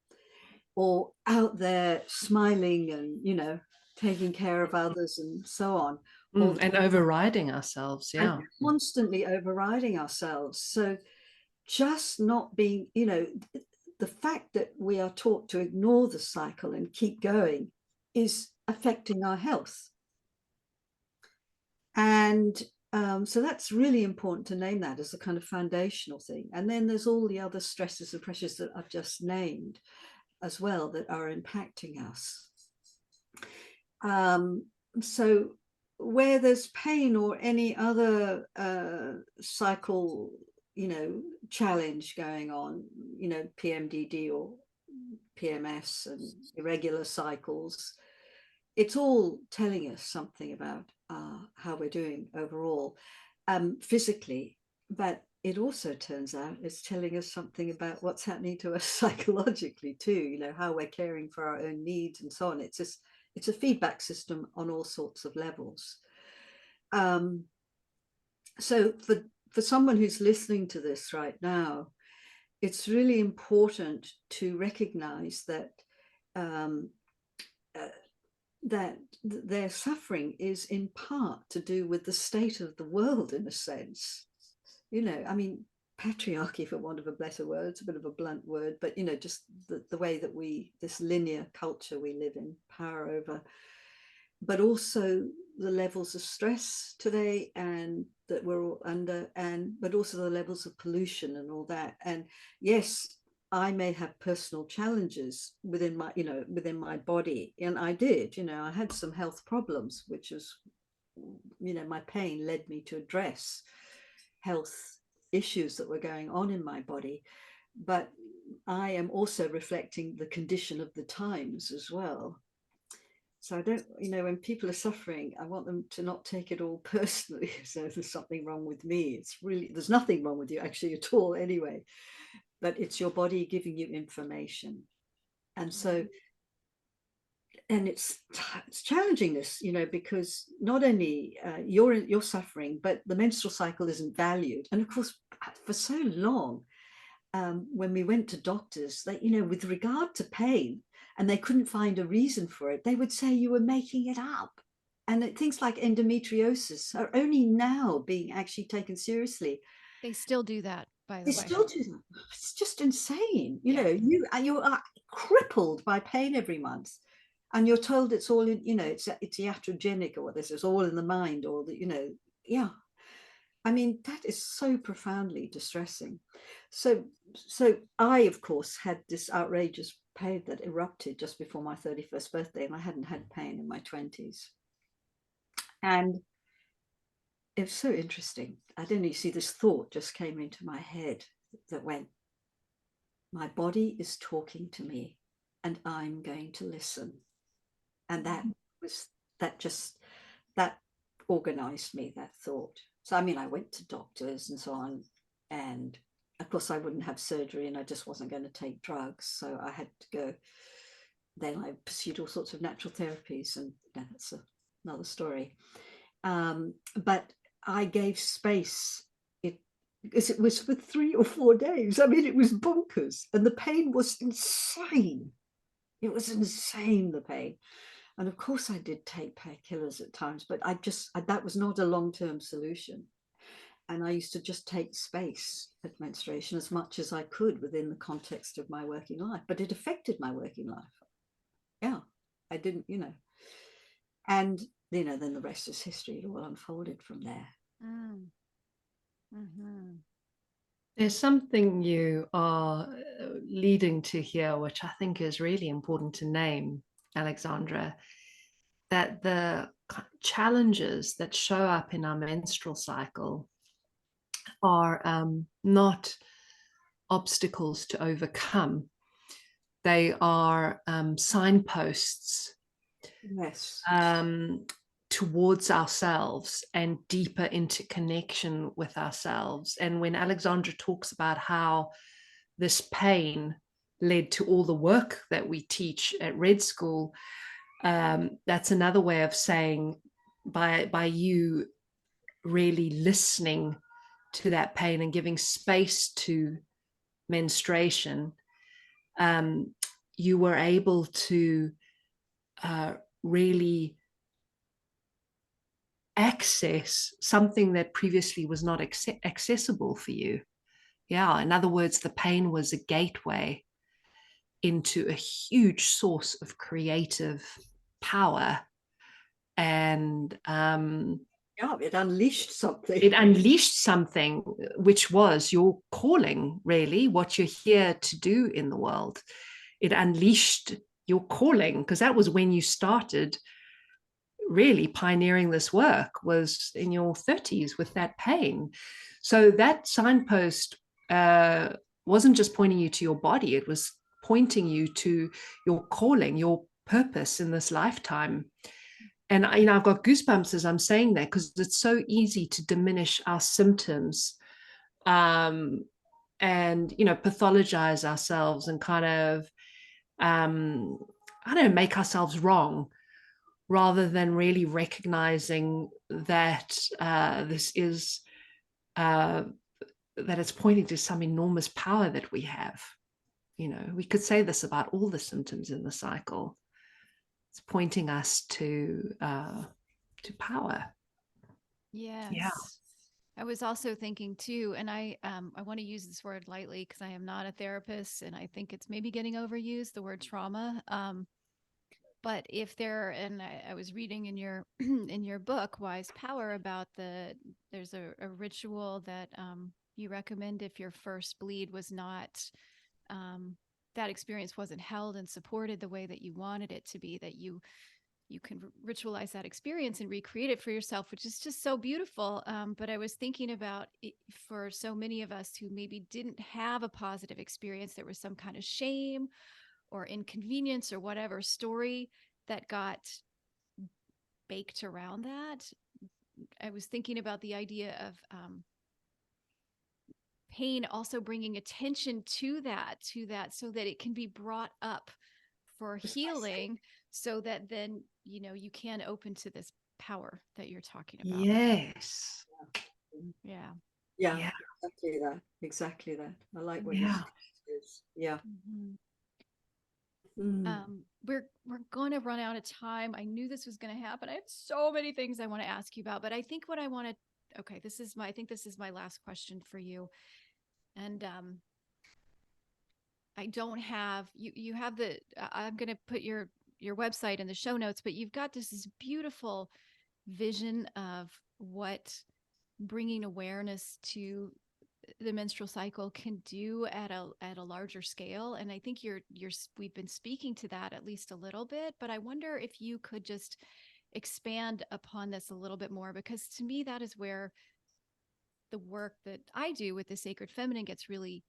or out there smiling and, you know, taking care of others and so on. And overriding ourselves. Yeah. And constantly overriding ourselves. So just not being, you know, the fact that we are taught to ignore the cycle and keep going is affecting our health. And so that's really important to name that as a kind of foundational thing. And then there's all the other stresses and pressures that I've just named as well that are impacting us. So where there's pain or any other cycle, you know, challenge going on, you know, PMDD or PMS and irregular cycles, it's all telling us something about how we're doing overall, physically, but it also turns out it's telling us something about what's happening to us psychologically too, you know, how we're caring for our own needs and so on. It's just, it's a feedback system on all sorts of levels. So for someone who's listening to this right now, it's really important to recognize that that their suffering is in part to do with the state of the world, in a sense. You know, I mean, patriarchy, for want of a better word. It's a bit of a blunt word, but you know, just the way that this linear culture we live in, power over, but also the levels of stress today and that we're all under, and but also the levels of pollution and all that. And yes, I may have personal challenges within my, you know, within my body, and I did, you know, I had some health problems, which was, you know, my pain led me to address health issues that were going on in my body. But I am also reflecting the condition of the times as well. So I don't, you know, when people are suffering, I want them to not take it all personally. So there's something wrong with me. It's really, there's nothing wrong with you actually at all anyway, but it's your body giving you information. And so, and it's challenging this, you know, because not only you're suffering, but the menstrual cycle isn't valued. And of course, for so long, when we went to doctors, they, you know, with regard to pain, and they couldn't find a reason for it, they would say you were making it up. And things like endometriosis are only now being actually taken seriously. They still do that, by They the way. still do that. It's just insane. You Yeah. know, you are crippled by pain every month, and you're told it's all in, you know, it's iatrogenic, or what this is, all in the mind, or the, you know, yeah. I mean, that is so profoundly distressing. So I, of course, had this outrageous pain that erupted just before my 31st birthday, and I hadn't had pain in my 20s. And it was so interesting. I don't know, you see, this thought just came into my head that went, my body is talking to me and I'm going to listen. And that was, that organized me, that thought. So, I mean, I went to doctors and so on, and of course I wouldn't have surgery and I just wasn't going to take drugs. So I had to go. Then I pursued all sorts of natural therapies, and that's another story. But I gave space, because it was for 3 or 4 days. I mean, it was bonkers, and the pain was insane. It was insane, the pain. And of course I did take painkillers at times, but that was not a long-term solution. And I used to just take space at menstruation as much as I could within the context of my working life, but it affected my working life. Yeah, I didn't, you know, and, you know, then the rest is history. It all unfolded from there. There's something you are leading to here, which I think is really important to name, Alexandra, that the challenges that show up in our menstrual cycle are not obstacles to overcome. They are signposts, Yes, towards ourselves and deeper into connection with ourselves. And when Alexandra talks about how this pain led to all the work that we teach at Red School, that's another way of saying, by you really listening to that pain and giving space to menstruation, you were able to really access something that previously was not accessible for you. Yeah, in other words, the pain was a gateway into a huge source of creative power. And yeah, it unleashed something. it unleashed something, which was your calling, really, what you're here to do in the world. It unleashed your calling, because that was when you started really pioneering this work, was in your 30s with that pain. So that signpost wasn't just pointing you to your body, it was pointing you to your calling, your purpose in this lifetime. And you know, I've got goosebumps as I'm saying that, because it's so easy to diminish our symptoms, and you know, pathologize ourselves and kind of I don't know, make ourselves wrong, rather than really recognizing that this is that it's pointing to some enormous power that we have. You know, we could say this about all the symptoms in the cycle. It's pointing us to power. Yes. Yeah. I was also thinking too, and I want to use this word lightly because I am not a therapist, and I think it's maybe getting overused, the word trauma. But if there, and I was reading in your in your book, Wise Power, about there's a ritual that you recommend if your first bleed was not, that experience wasn't held and supported the way that you wanted it to be, that you can ritualize that experience and recreate it for yourself, which is just so beautiful. But I was thinking about it, for so many of us who maybe didn't have a positive experience, there was some kind of shame or inconvenience or whatever story that got baked around that. I was thinking about the idea of pain also bringing attention to that, so that it can be brought up for healing, so that then, you can open to this power that you're talking about. Yes. Yeah. Yeah, Yeah. exactly that. I like what you Yeah. said. Yeah. Mm-hmm. We're going to run out of time. I knew this was going to happen. I have so many things I want to ask you about, but I think what I want to, okay, I think this is my last question for you. And I don't have, you have I'm going to put your website in the show notes, but you've got this beautiful vision of what bringing awareness to the menstrual cycle can do at a larger scale. And I think we've been speaking to that at least a little bit, but I wonder if you could just expand upon this a little bit more, because to me, that is where the work that I do with the sacred feminine gets really,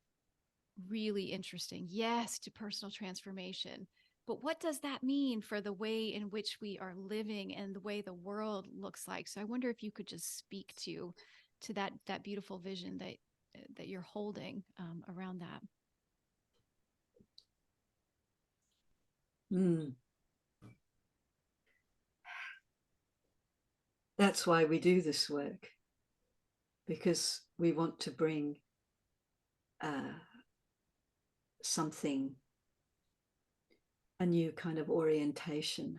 really interesting. Yes, to personal transformation. But what does that mean for the way in which we are living and the way the world looks like? So I wonder if you could just speak to that beautiful vision that you're holding around that. That's why we do this work, because we want to bring something, a new kind of orientation.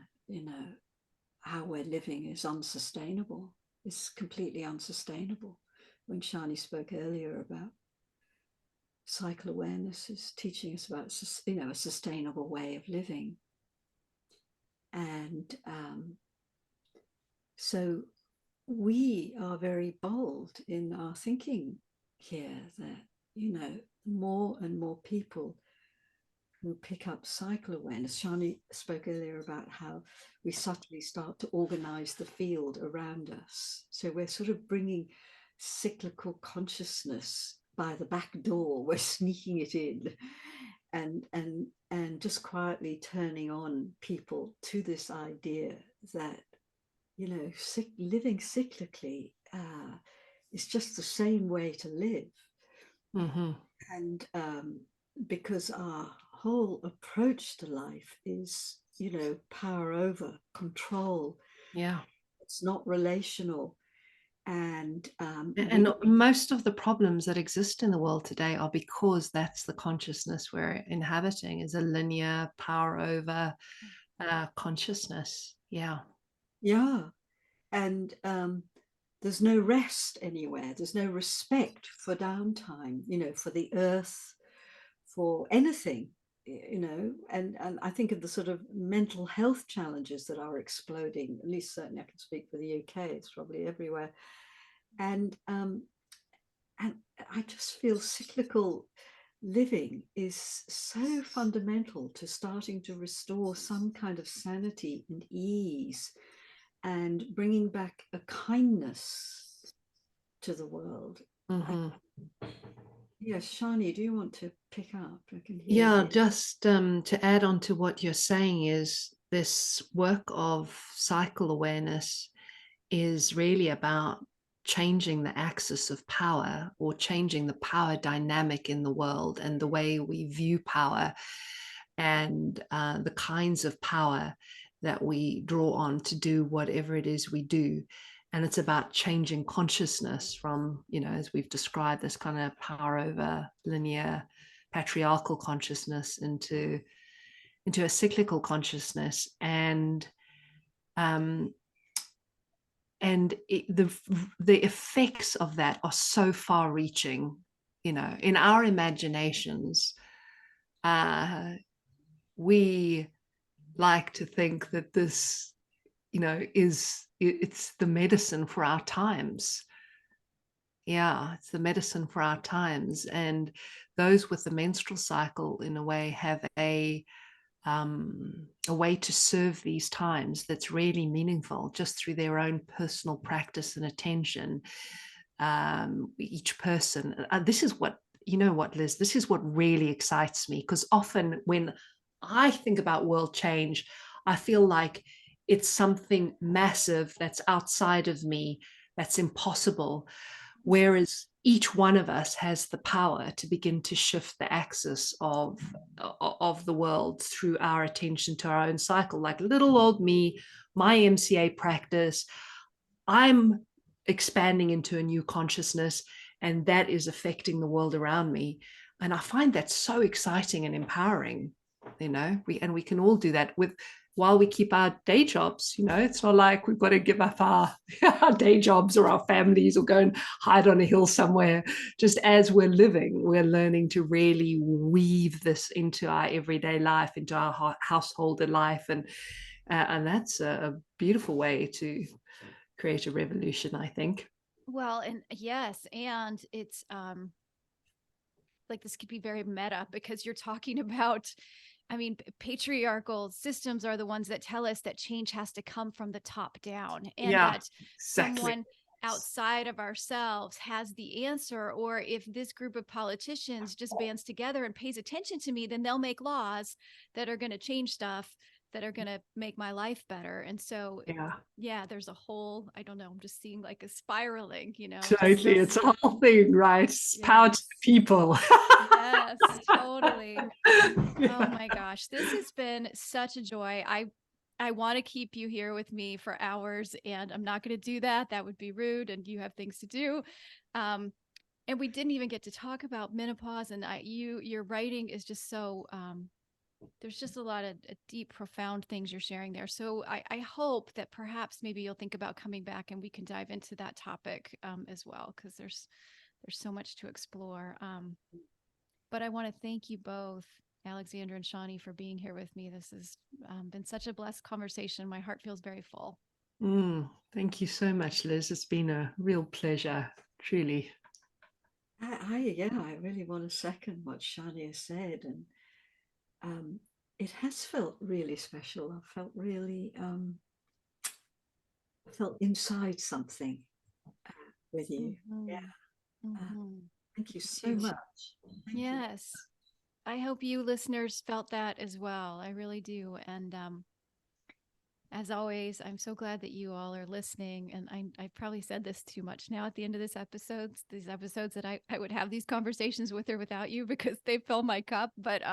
How we're living is unsustainable. It's completely unsustainable. When Sjanie spoke earlier about cycle awareness, is teaching us about a sustainable way of living. And so we are very bold in our thinking here that, more and more people who pick up cycle awareness. Sjanie spoke earlier about how we subtly start to organize the field around us. So we're sort of bringing cyclical consciousness by the back door. We're sneaking it in and just quietly turning on people to this idea that, living cyclically is just the same way to live. Mm-hmm. And because our whole approach to life is, power over, control. Yeah. It's not relational. And most of the problems that exist in the world today are because that's the consciousness we're inhabiting, is a linear power over consciousness. Yeah. Yeah. And there's no rest anywhere. There's no respect for downtime, for the earth, for anything, and I think of the sort of mental health challenges that are exploding. At least certainly I can speak for the UK. It's probably everywhere. And I just feel cyclical living is so fundamental to starting to restore some kind of sanity and ease, and bringing back a kindness to the world. Mm-hmm. Yes, Sjanie, do you want to pick up? I can hear Yeah, you. just to add on to what you're saying, is this work of cycle awareness is really about changing the axis of power, or changing the power dynamic in the world and the way we view power, and the kinds of power that we draw on to do whatever it is we do. And it's about changing consciousness from, as we've described, this kind of power over linear patriarchal consciousness into a cyclical consciousness. And And the effects of that are so far reaching, in our imaginations. We like to think that this, it's the medicine for our times. Yeah, it's the medicine for our times. And those with the menstrual cycle, in a way, have a way to serve these times that's really meaningful, just through their own personal practice and attention. Each person, this is what, Liz, this is what really excites me, because often when I think about world change, I feel like it's something massive that's outside of me, that's impossible. Whereas each one of us has the power to begin to shift the axis of the world through our attention to our own cycle. Like little old me, my MCA practice, I'm expanding into a new consciousness, and that is affecting the world around me. And I find that so exciting and empowering. We can all do that while we keep our day jobs. It's not like we've got to give up our day jobs or our families or go and hide on a hill somewhere. Just as we're living, we're learning to really weave this into our everyday life, into our householder life. And that's a beautiful way to create a revolution, I think. Well, and yes, and it's like this could be very meta, because you're talking about, I mean, patriarchal systems are the ones that tell us that change has to come from the top down, and that exactly. someone outside of ourselves has the answer. Or if this group of politicians just bands together and pays attention to me, then they'll make laws that are going to change stuff, that are going to make my life better. And so, yeah, there's a whole, I don't know, I'm just seeing like a spiraling, Totally. It's a whole thing, right? It's power to the people. Yes, totally. Oh my gosh, this has been such a joy. I want to keep you here with me for hours, and I'm not going to do that. That would be rude, and you have things to do. And we didn't even get to talk about menopause, and your writing is just so there's just a lot of deep, profound things you're sharing there. So I hope that perhaps maybe you'll think about coming back and we can dive into that topic as well, because there's so much to explore. But I want to thank you both, Alexandra and Sjanie, for being here with me. This has been such a blessed conversation. My heart feels very full. Thank you so much, Liz. It's been a real pleasure, truly. I really want to second what Sjanie has said, and it has felt really special. I felt really felt inside something with you. Thank you so much. Yes. I hope you listeners felt that as well. I really do. And as always, I'm so glad that you all are listening. And I probably said this too much now at the end of these episodes that I would have these conversations with or without you, because they fill my cup. But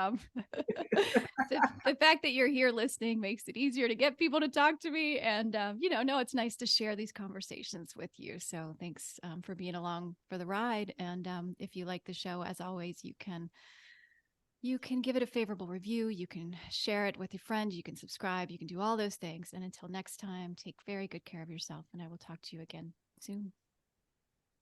the fact that you're here listening makes it easier to get people to talk to me. And, no, it's nice to share these conversations with you. So thanks for being along for the ride. And if you like the show, as always, you can give it a favorable review. You can share it with your friend. You can subscribe. You can do all those things. And until next time, take very good care of yourself. And I will talk to you again soon.